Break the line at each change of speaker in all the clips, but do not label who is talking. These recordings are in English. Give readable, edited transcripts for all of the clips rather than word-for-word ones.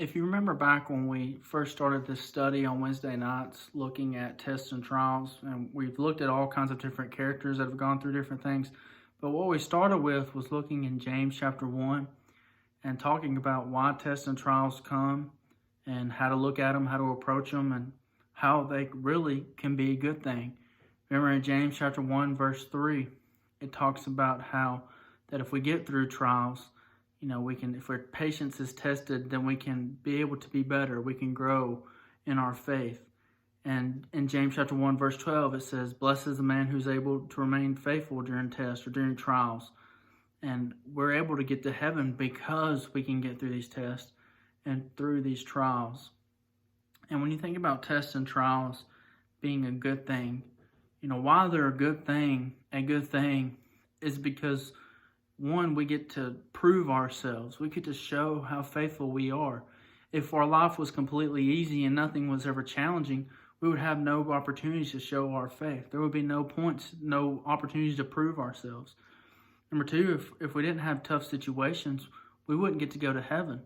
If you remember back when we first started this study on Wednesday nights, looking at tests and trials, and we've looked at all kinds of different characters that have gone through different things. But what we started with was looking in James chapter 1 and talking about why tests and trials come and how to look at them, how to approach them, and how they really can be a good thing. Remember in James chapter 1, verse 3, it talks about how that if we get through trials, we can, if our patience is tested, then we can be able to be better. We can grow in our faith. And in James chapter 1, verse 12, it says, "Blessed is the man who's able to remain faithful during tests or during trials." And we're able to get to heaven because we can get through these tests and through these trials. And when you think about tests and trials being a good thing, why they're a good thing is because one, we get to prove ourselves. We get to show how faithful we are. If our life was completely easy and nothing was ever challenging, we would have no opportunities to show our faith. There would be no points, no opportunities to prove ourselves. Number two, if we didn't have tough situations, we wouldn't get to go to heaven.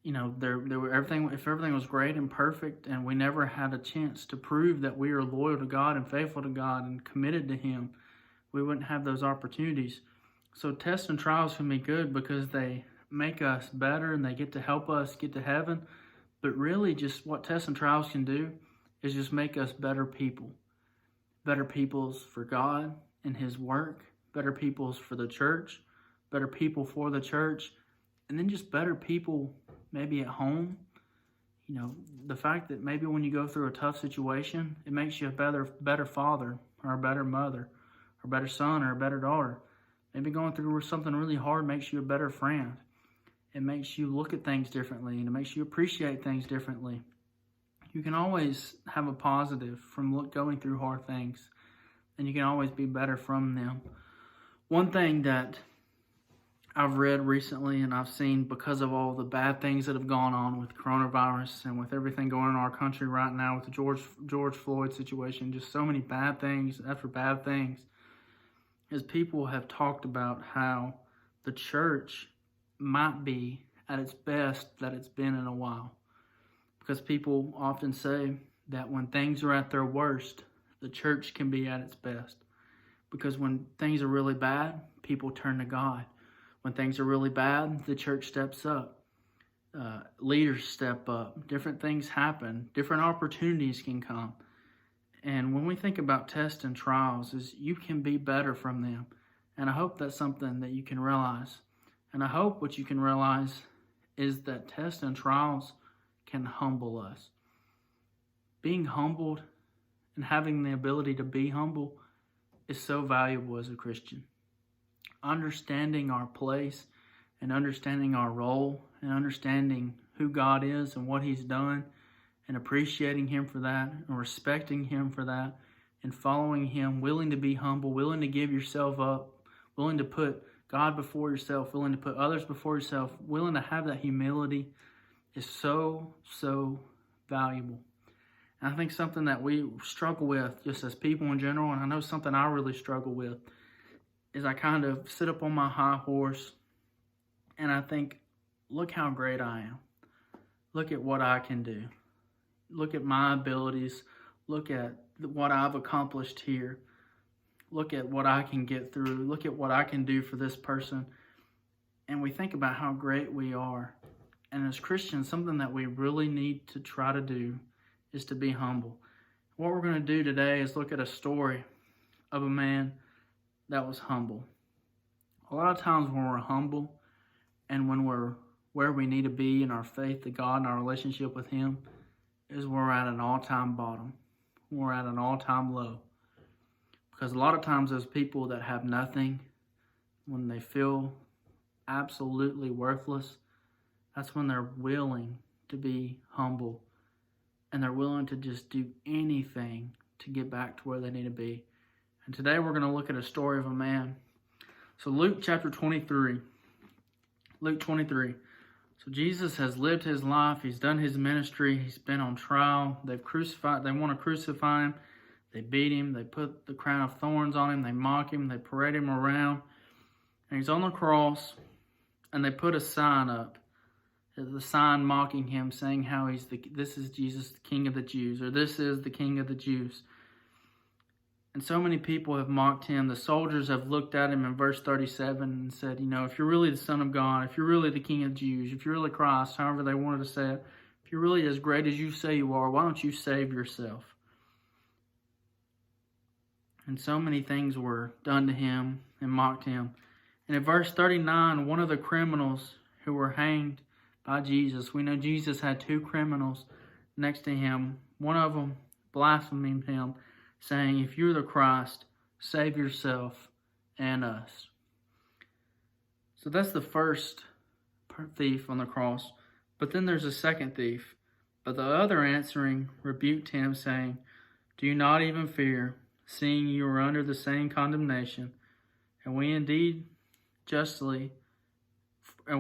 If everything was great and perfect and we never had a chance to prove that we are loyal to God and faithful to God and committed to Him, we wouldn't have those opportunities. So tests and trials can be good because they make us better and they get to help us get to heaven. But really just what tests and trials can do is just make us better people. Better peoples for God and His work. Better peoples for the church. Better people for the church. And then just better people maybe at home. The fact that maybe when you go through a tough situation, it makes you a better father or a better mother or a better son or a better daughter. Maybe going through something really hard makes you a better friend. It makes you look at things differently, and it makes you appreciate things differently. You can always have a positive from going through hard things, and you can always be better from them. One thing that I've read recently and I've seen because of all the bad things that have gone on with coronavirus and with everything going on in our country right now with the George Floyd situation, just so many bad things after bad things, is people have talked about how the church might be at its best that it's been in a while. Because people often say that when things are at their worst, the church can be at its best. Because when things are really bad, people turn to God. When things are really bad, the church steps up. Leaders step up. Different things happen. Different opportunities can come. And when we think about tests and trials, is you can be better from them. And I hope that's something that you can realize. And I hope what you can realize is that tests and trials can humble us. Being humbled and having the ability to be humble is so valuable as a Christian. Understanding our place and understanding our role and understanding who God is and what He's done and appreciating Him for that and respecting Him for that and following Him, willing to be humble, willing to give yourself up, willing to put God before yourself, willing to put others before yourself, willing to have that humility is so, so valuable. And I think something that we struggle with just as people in general, and I know something I really struggle with, is I kind of sit up on my high horse and I think, look how great I am. Look at what I can do. Look at my abilities. Look at what I've accomplished here. Look at what I can get through. Look at what I can do for this person. And we think about how great we are. And as Christians, something that we really need to try to do is to be humble. What we're going to do today is look at a story of a man that was humble. A lot of times when we're humble and when we're where we need to be in our faith to God and our relationship with Him is when we're at an all-time bottom. We're at an all-time low. Because a lot of times those people that have nothing, when they feel absolutely worthless, that's when they're willing to be humble. And they're willing to just do anything to get back to where they need to be. And today we're going to look at a story of a man. So Luke chapter 23. Luke 23. So Jesus has lived His life. He's done His ministry. He's been on trial. They want to crucify Him. They beat Him. They put the crown of thorns on Him. They mock Him. They parade Him around. And He's on the cross. And they put a sign up. the sign mocking him, saying how this is Jesus, the King of the Jews, or this is the King of the Jews. And so many people have mocked him. The soldiers have looked at him in verse 37 and said, if you're really the Son of God, if you're really the King of the Jews, if you're really Christ, however they wanted to say it, if you're really as great as you say you are, why don't you save yourself? And so many things were done to him and mocked him. And in verse 39, one of the criminals who were hanged by Jesus, we know Jesus had two criminals next to him. One of them blaspheming him, saying, if you're the Christ, save yourself and us. So that's the first thief on the cross. But then there's a second thief. But the other answering rebuked him, saying, do you not even fear, seeing you are under the same condemnation? And we indeed justly, for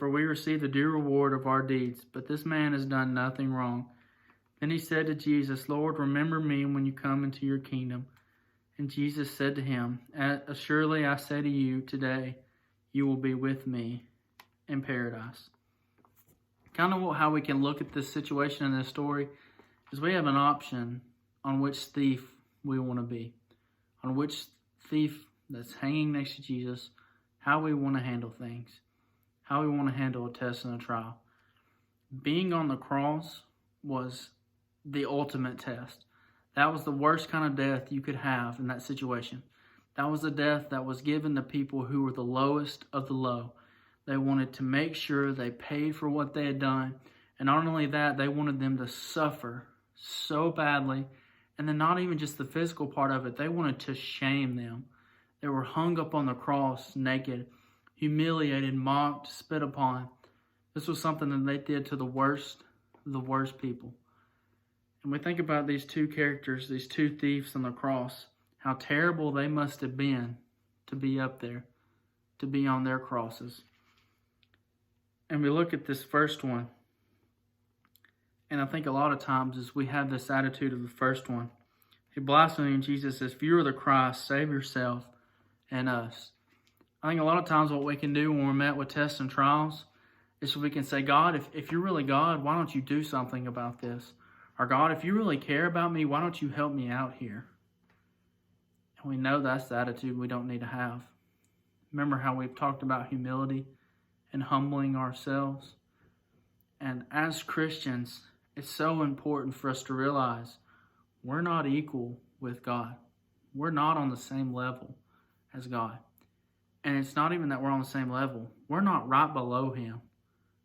we receive the due reward of our deeds. But this man has done nothing wrong. Then he said to Jesus, Lord, remember me when you come into your kingdom. And Jesus said to him, surely I say to you, today you will be with me in paradise. Kind of how we can look at this situation in this story is we have an option on which thief we want to be, on which thief that's hanging next to Jesus, how we want to handle things, how we want to handle a test and a trial. Being on the cross was the ultimate test. That was the worst kind of death you could have in that situation. That was the death that was given to people who were the lowest of the low. They wanted to make sure they paid for what they had done. And not only that, they wanted them to suffer so badly. And then not even just the physical part of it, they wanted to shame them. They were hung up on the cross naked, humiliated, mocked, spit upon. This was something that they did to the worst people. And we think about these two characters, these two thieves on the cross, how terrible they must have been to be up there, to be on their crosses. And we look at this first one, and I think a lot of times is we have this attitude of the first one. He blaspheming Jesus says, if you are the Christ, save yourself and us. I think a lot of times what we can do when we're met with tests and trials is we can say, God, if you're really God, why don't you do something about this? Or God, if you really care about me, why don't you help me out here? And we know that's the attitude we don't need to have. Remember how we've talked about humility and humbling ourselves? And as Christians, it's so important for us to realize we're not equal with God. We're not on the same level as God. And it's not even that we're on the same level. We're not right below him.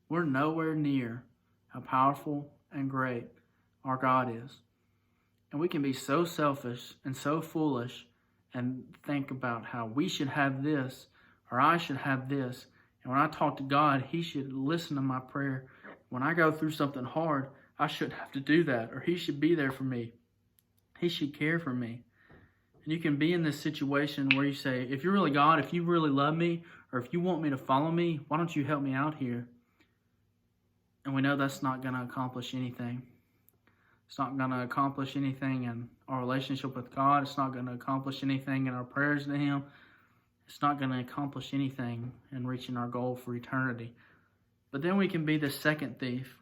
We're nowhere near how powerful and great our God is. And we can be so selfish and so foolish and think about how we should have this or I should have this. And when I talk to God, he should listen to my prayer. When I go through something hard, I shouldn't have to do that, or he should be there for me. He should care for me. And you can be in this situation where you say, if you're really God, if you really love me, or if you want me to follow me, why don't you help me out here? And we know that's not going to accomplish anything. It's not going to accomplish anything in our relationship with God. It's not going to accomplish anything in our prayers to him. It's not going to accomplish anything in reaching our goal for eternity. But then we can be the second thief.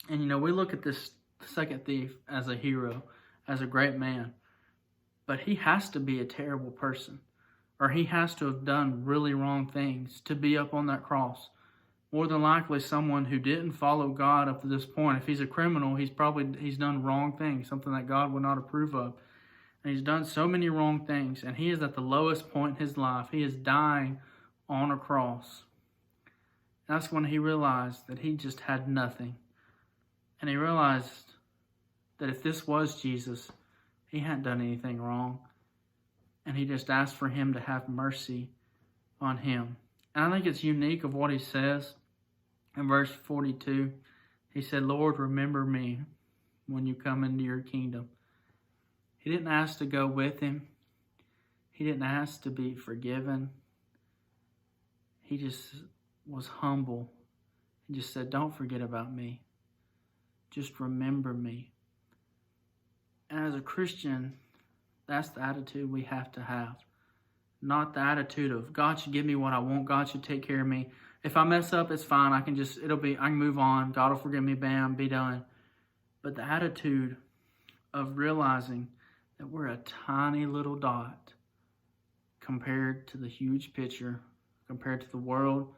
And we look at this second thief as a hero, as a great man. But he has to be a terrible person, or he has to have done really wrong things to be up on that cross. More than likely someone who didn't follow God up to this point. If he's a criminal, he's done wrong things, something that God would not approve of. And he's done so many wrong things, and he is at the lowest point in his life. He is dying on a cross. That's when he realized that he just had nothing. And he realized that if this was Jesus, he hadn't done anything wrong. And he just asked for him to have mercy on him. And I think it's unique of what he says. In verse 42, he said, Lord, remember me when you come into your kingdom. He didn't ask to go with him. He didn't ask to be forgiven. He just was humble. He just said, don't forget about me. Just remember me. And as a Christian, that's the attitude we have to have. Not the attitude of God should give me what I want. God should take care of me. If I mess up, it's fine. I can move on. God will forgive me, bam, be done. But the attitude of realizing that we're a tiny little dot compared to the huge picture, compared to the world,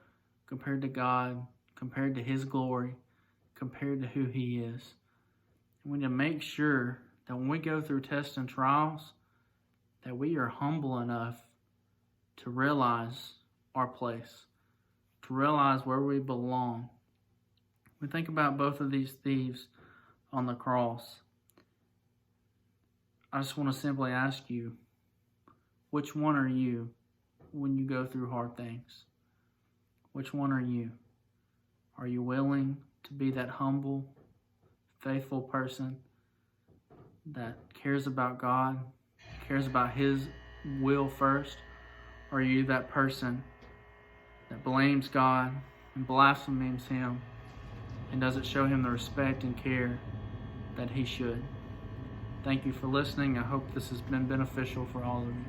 compared to God, compared to His glory, compared to who He is. And we need to make sure that when we go through tests and trials, that we are humble enough to realize our place, to realize where we belong. We think about both of these thieves on the cross. I just want to simply ask you, which one are you when you go through hard things? Which one are you? Are you willing to be that humble, faithful person that cares about God, cares about His will first? Or are you that person that blames God and blasphemes Him and doesn't show Him the respect and care that He should? Thank you for listening. I hope this has been beneficial for all of you.